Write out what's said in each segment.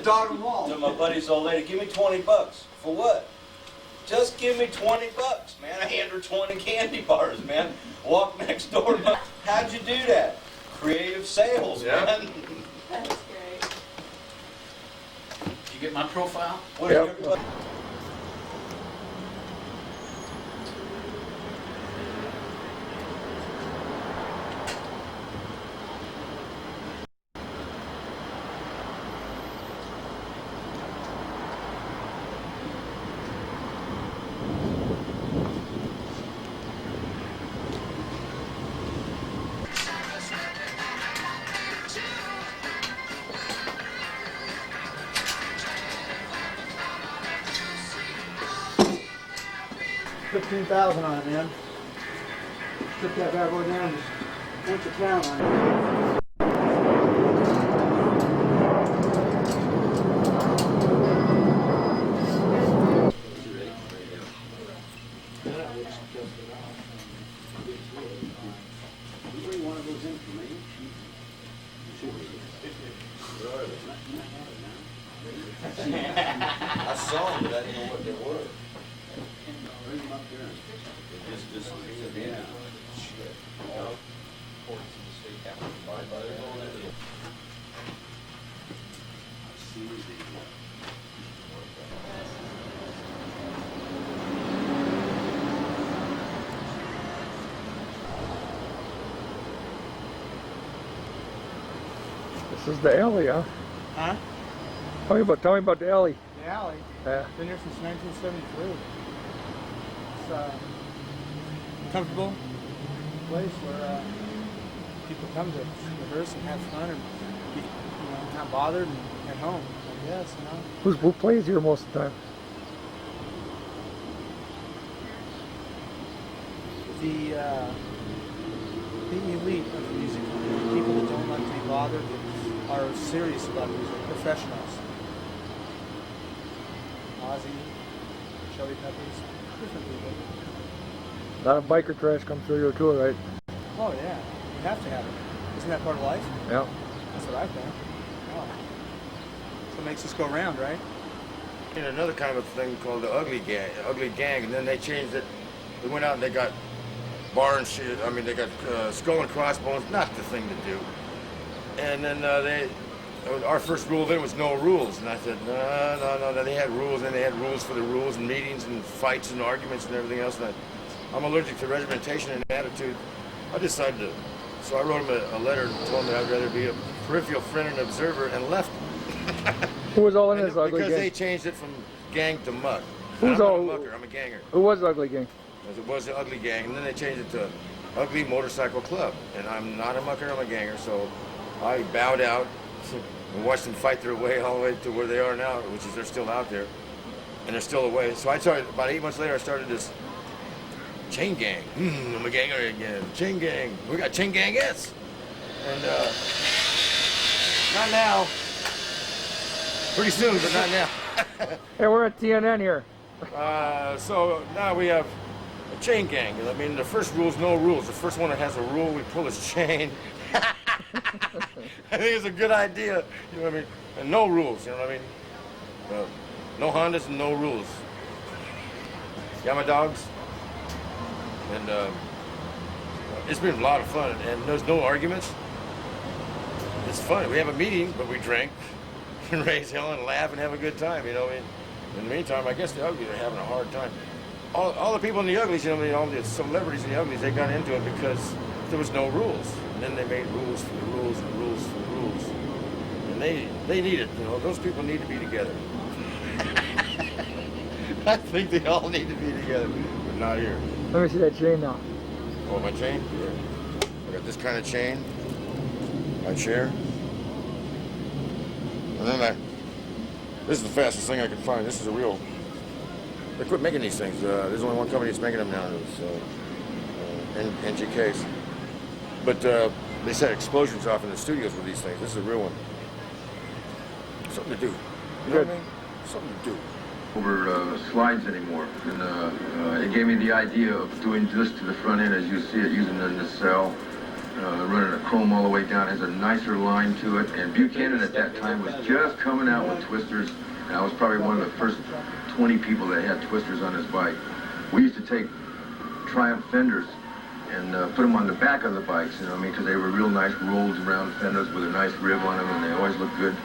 talking wall. To my buddy's old lady, give me 20 bucks. For what? Just give me 20 bucks, man. I hand her 20 candy bars, man. Walk next door. How'd you do that? Creative sales, man. That's great. Did you get my profile? What Yep. $15,000 on it, man. Strip that bad boy down, just went to town on it. I saw them, but I didn't know what they were. Bring them up here. They just disappeared. Yeah. Shit. All ports of the state capitol. This is the alley, huh? Huh? Tell me about the alley. The alley. Yeah. Been here since 1973. It's a comfortable place where people come to rehearse and have fun and be, not bothered and at home, I guess, Who plays here most of the time? The elite of the music, people that don't like to be bothered, that are serious about music, professionals. Ozzy, Chili Peppers, different people. A lot of biker trash comes through your tour, right? Oh yeah, you have to have it. Isn't that part of life? Yeah. That's what I think. Oh. So it makes us go around, right? And another kind of a thing called the ugly gang, and then they changed it. They went out and they got bar and shit. I mean, they got skull and crossbones, not the thing to do. And then our first rule then was no rules, and I said no. They had rules, and they had rules for the rules and meetings and fights and arguments and everything else. And I'm allergic to regimentation and attitude. I decided to, so I wrote him a letter and told him that I'd rather be a peripheral friend and observer, and left. Who was all in this ugly gang? Because they changed it from gang to muck. Who's I'm all? not a mucker, I'm a ganger. Who was the ugly gang? It was the ugly gang, and then they changed it to Ugly Motorcycle Club. And I'm not a mucker, I'm a ganger, so I bowed out and watched them fight their way all the way to where they are now, which is they're still out there, and they're still away. So I started, about 8 months later, I started this chain gang. I'm a ganger again. Chain gang. We got chain gangettes. And not now. Pretty soon, but not now. Hey, we're at TNN here. So now we have a chain gang. I mean, the first rule is no rules. The first one that has a rule, we pull his chain. I think it's a good idea. You know what I mean? And no rules. You know what I mean? No Hondas and no rules. Got my dogs. And it's been a lot of fun. And there's no arguments. It's fun. We have a meeting, but we drink and raise hell and laugh and have a good time. You know what I mean? In the meantime, I guess the uglies are having a hard time. All the people in the uglies, you know, all the celebrities in the uglies, they got into it because there was no rules. And then they made rules for the rules and rules for the rules. And they need it, you know. Those people need to be together. I think they all need to be together, but not here. Let me see that chain now. Oh, my chain? Here. I got this kind of chain. My chair. And then this is the fastest thing I could find. This is a real. They quit making these things. There's only one company that's making them now. It's NGK's. But they set explosions off in the studios with these things. This is a real one. Something to do. You know what I mean? Something to do. Over slides anymore, and it gave me the idea of doing this to the front end as you see it, using the nacelle running a chrome all the way down. It has a nicer line to it. And Buchanan at that time was just coming out with twisters. And I was probably one of the first 20 people that had twisters on his bike. We used to take Triumph fenders and put them on the back of the bikes, you know what I mean, because they were real nice rolled round fenders with a nice rib on them, and they always look good.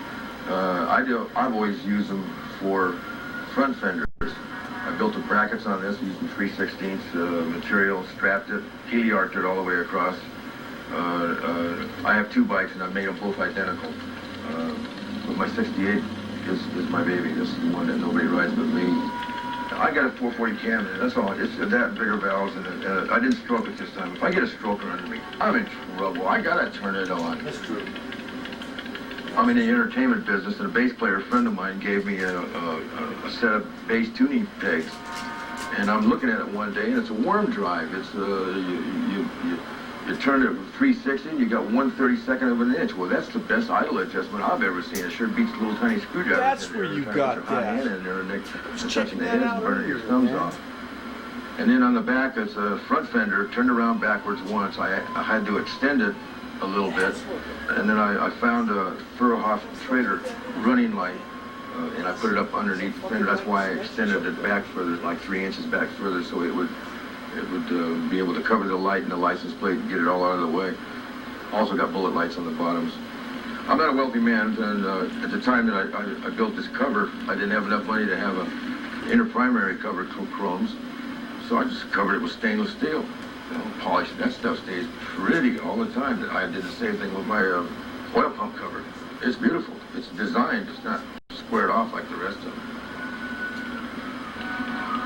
I've always used them for front fenders. I built the brackets on this using 3/16 material, strapped it, heliarched it all the way across. I have two bikes and I made them both identical. But my 68 is my baby. This is the one that nobody rides but me. I got a 440 cam, and that's all. It's that bigger valves, and I didn't stroke it this time. If I get a stroker under me, I'm in trouble. I gotta turn it on. That's true. I'm in the entertainment business, and a bass player friend of mine gave me a set of bass tuning pegs, and I'm looking at it one day, and it's a worm drive. It's you turn it 360, and you got 1/32 of an inch. Well, that's the best idle adjustment I've ever seen. It sure beats little tiny screwdrivers. That's in there where you every got time you put your that. hand in there, and they're touching checking the that head out and burning your earlier, thumbs man. off. And then on the back, it's a front fender, turned around backwards once. I had to extend it a little bit, and then I found a Furhoff trailer running light, and I put it up underneath the fender. That's why I extended it back further, like 3 inches back further, so it would be able to cover the light and the license plate and get it all out of the way. Also got bullet lights on the bottoms. I'm not a wealthy man, and at the time that I built this cover, I didn't have enough money to have a inner primary cover chromes, so I just covered it with stainless steel. You know, polished. That stuff stays pretty all the time. I did the same thing with my oil pump cover. It's beautiful. It's designed. It's not squared off like the rest of them.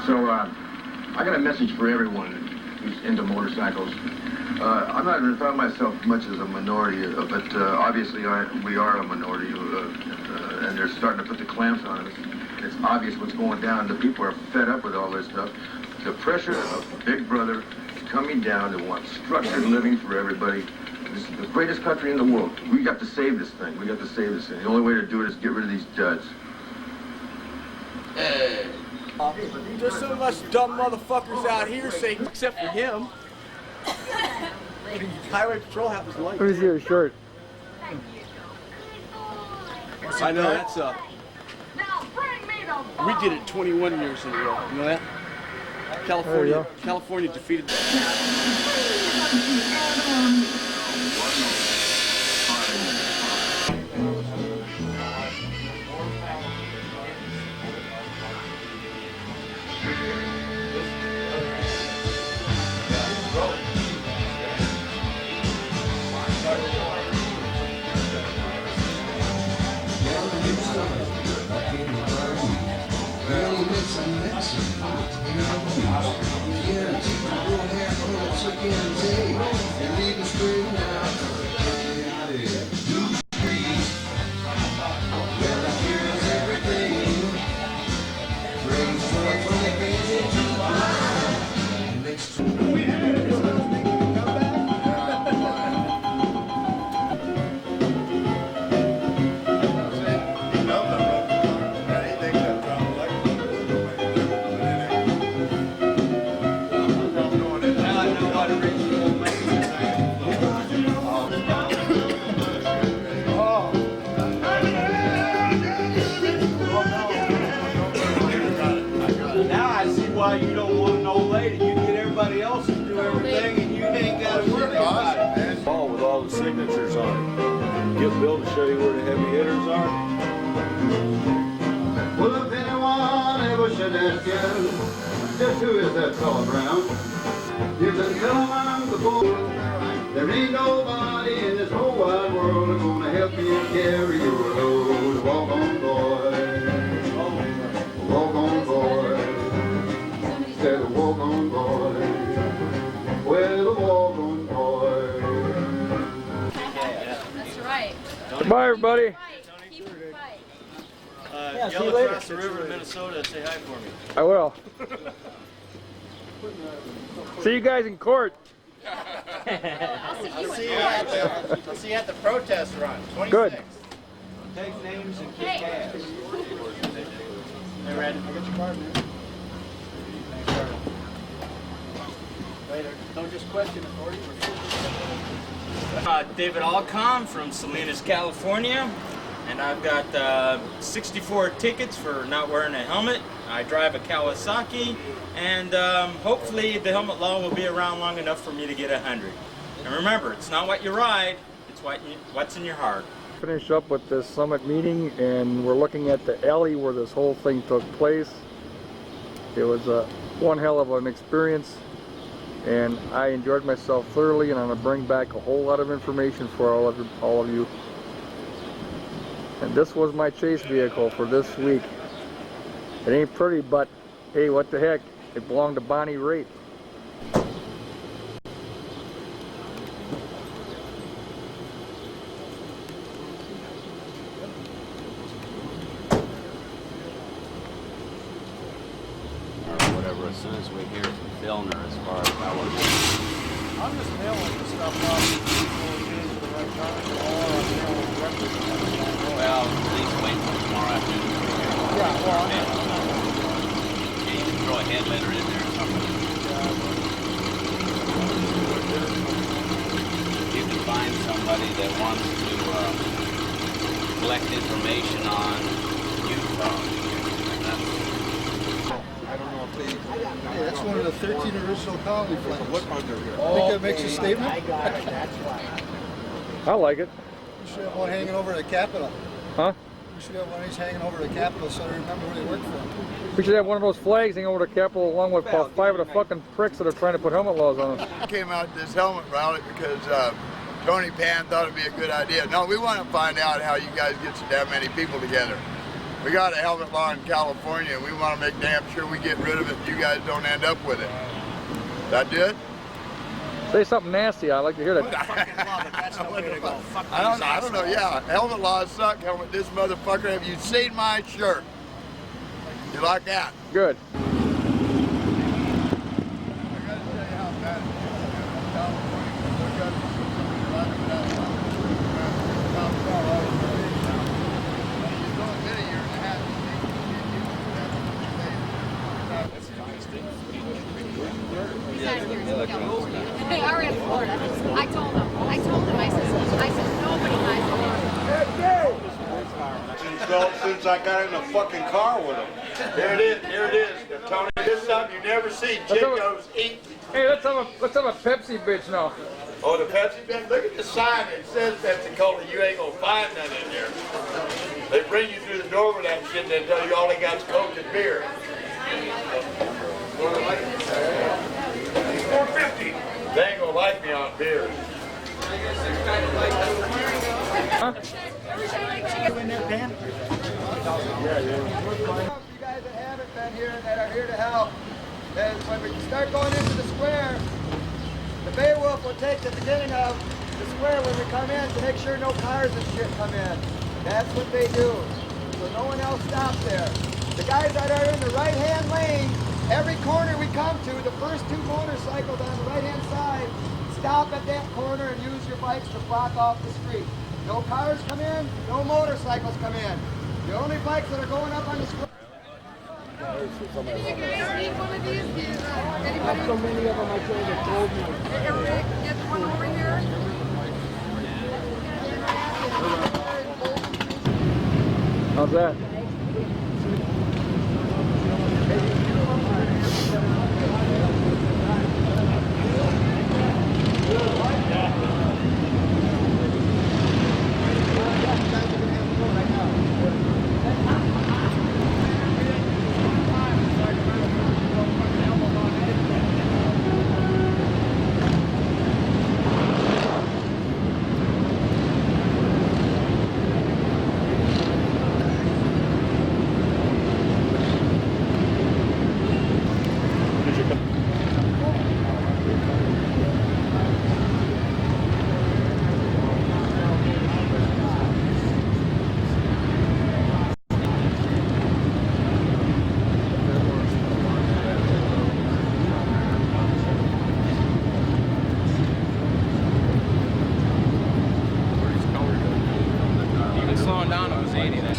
So I got a message for everyone who's into motorcycles. I'm not going to thought myself much as a minority, but obviously we are a minority, and they're starting to put the clamps on us. It's obvious what's going down. The people are fed up with all this stuff. The pressure of Big Brother is coming down. They want structured living for everybody. This is the greatest country in the world. We got to save this thing. We got to save this thing. The only way to do it is get rid of these duds. There's so much dumb motherfuckers out here saying, except for him. Highway Patrol happens to like Let me see your shirt. I know, that's we did it 21 years in a row. You know that? California defeated. Why you don't want an old lady? You get everybody else to do everything, and you ain't got to worry about it. Ball with all the signatures on it. Get Bill to show you where the heavy hitters are. Well, if anyone ever should ask you, just who is that fella Brown? You can tell them I'm the boy. There ain't nobody in this whole wide world that's gonna help you carry your load. Walk on, boy. Walk on, boy. Said walk on, boy. Well, walk on, boy. That's right. Goodbye, everybody. Keep it right. Yell across the river to Minnesota and say hi for me. I will. See you guys in court. I'll see you I'll see you at the protest run. 26. Good. Take names and kick Hey. ass. Hey, Red. I got your card, man. later. Don't just question authority. David Alcom from Salinas, California, and I've got 64 tickets for not wearing a helmet. I drive a Kawasaki, and hopefully the helmet law will be around long enough for me to get 100. And remember, it's not what you ride, it's what's in your heart. Finish up with this summit meeting, and we're looking at the alley where this whole thing took place. It was one hell of an experience, and I enjoyed myself thoroughly, and I'm going to bring back a whole lot of information for all of you. And this was my chase vehicle for this week. It ain't pretty, but hey, what the heck? It belonged to Bonnie Raitt. As soon as we hear from Filner as far as how we're I'm just mailing the stuff up before we get into the right time, or I'm mailing directly to them. well, at least wait until tomorrow afternoon. Yeah, well, I know. Yeah, you can throw a head letter in there or something. If you can find somebody that wants to collect information on Utah. Hey, that's one of the 13 original colony flags. Think that makes a statement? I like it. You should have one hanging over the Capitol. Huh? You should have one of these hanging over the Capitol so they remember who they work for. We should have one of those flags hanging over the Capitol along with about 5 of the fucking pricks that are trying to put helmet laws on us. I came out to this helmet rally because Tony Pan thought it'd be a good idea. No, we want to find out how you guys get so damn many people together. We got a helmet law in California, and we want to make damn sure we get rid of it and you guys don't end up with it. That good? Say something nasty. I'd like to hear that. I don't know, yeah. Helmet laws suck. Helmet, this motherfucker, have you seen my shirt? You like that? Good. They are in Florida. I told him, I said, nobody buys it. Since I got in the fucking car with him. Here it is. Tony, this is something you never see. Chico's eat. Hey, let's have a Pepsi bitch now. Oh, the Pepsi bitch? Look at the sign. It says Pepsi Cola. You ain't gonna find none in there. They bring you through the door with that shit and they tell you all they got is Coke and beer. 450. They ain't gonna like me on beer. Huh? In their pan? You guys that haven't been here and that are here to help, is when we start going into the square, the Beowulf will take the beginning of the square when we come in to make sure no cars and shit come in. That's what they do. So no one else stops there. The guys that are in the right-hand lane, every corner we come to, the first 2 motorcycles on the right-hand side, stop at that corner and use your bikes to block off the street. No cars come in, no motorcycles come in. The only bikes that are going up on the square. Any of you guys need one of these? Anybody? So many of them I told have told me. Everybody get one over here. How's that? Slowing down, it was 80 then.